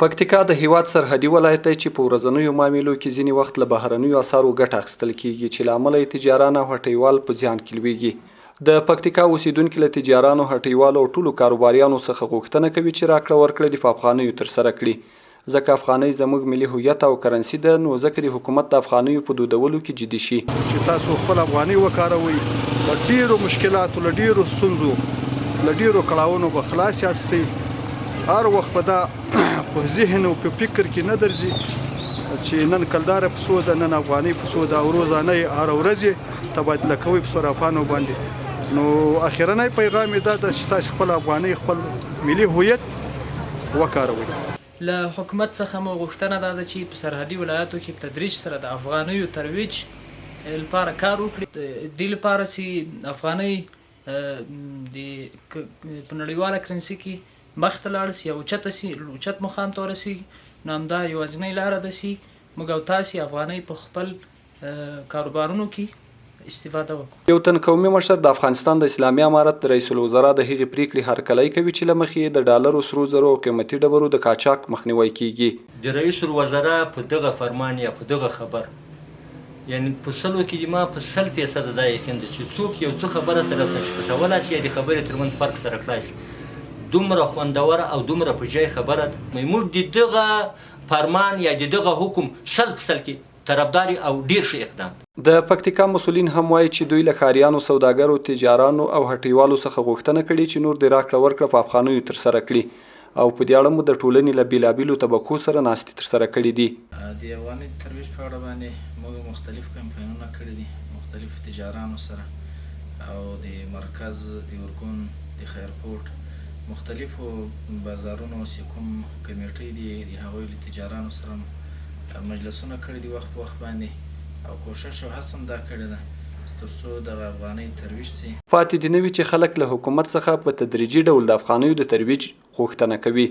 پکتیکا د هیواد سرحدي ولایت دی چې په ورځنیو معاملو کې ځینې وخت له بهرنیو اسعارو ګټه اخیستل کیږي چې له امله یې تجاران او هټیوال په زیان کې لویږي. د پکتیکا اوسیدونکي له تجارانو، هټیوالو او ټولو کاروباریانو څخه غوښتنه کوي چې راکړه ورکړه دې په افغانیو ترسره کړي، ځکه افغانۍ زموږ ملي هویت او کرنسي ده، نو ځکه د حکومت د افغانیو په دودولو کې جدي شي. چې تاسو خپل افغانۍ وکاروئ، له ډیرو مشکلاتو، له ډیرو ستونزو، له ډیرو کړاوونو به خلاص یاستئ. هر وخت به دا په ذهن او په فکر کې نه درځي چې نن کلداره په څو ده، نن افغانۍ په څو ده، او روزانه یې هره ورځ یې تبادله کوئ په صرافانو باندې. نو اخرنی پیغام یې دا ده چې تاسو خپل افغانۍ، خپل ملي هویت وکاروئ. له حکومت څخه مو غوښتنه دا ده چې په سرحدي ولایاتو کې په تدریج سره د افغانیو ترویج لپاره کار وکړي. د دې لپاره چې افغانۍ په نړیواله کرنسي کې مخته لاړه سي او اوچت مقام ته ورسېږي، نو همدا یوازینۍ لاره ده چې موږ او تاسې افغانۍ په خپل کاروبارونو کې استفاده وکړو. یو تن قومي مشر د افغانستان د اسلامي امارت د رئیس الوزرا د هغې پریکړې هرکلی کوي چې له مخې یې د ډالرو، سرو زرو او قیمتي ډبرو د قاچاق مخنیوی کیږي. د رئیس الوزرا په دغه فرمان یا په دغه خبر، یعنی په سلو کې ما په 100% دا یقین دی چې څوک یو څه خبره سره تشخیصولی شي یا د خبرې ترمنځ فرق سره کړای شي. دومره خوندوره او دومره په جای خبره ده. موږ د دغه فرمان یا د دغه حکم 100% کې طرفدار او ډیر ښه اقدام. د پکتیکا مسؤلین هم وایي چې دوی له ښاریانو، سوداګرو، تجارانو او هټیوالو څخه غوښتنه کړې چې نور د راکړه ورکړه په افغانیو ترسره کړي، او په دې اړه مو د ټولنې له بېلابېلو طبقو سره ناستې ترسره کړي دي. د افغانۍ ترویج په اړه باندې موږ مختلف کمپاینونه کړي دي مختلفو تجارانو سره، او د مرکز، د اورګون، د خیرکوټ مختلفو بازارونو چې کوم کمیټې دي د هغوی له تجارانو سره مجلسونه کړي دي وخت په وخت باندې، او کوشش او هڅه هم دا کړې ده تر څو دغه افغانۍ ترویج شي. پاتې دې نه وي چې خلک له حکومت څخه په تدریجي ډول د افغانیو د ترویج غوښتنه کوي.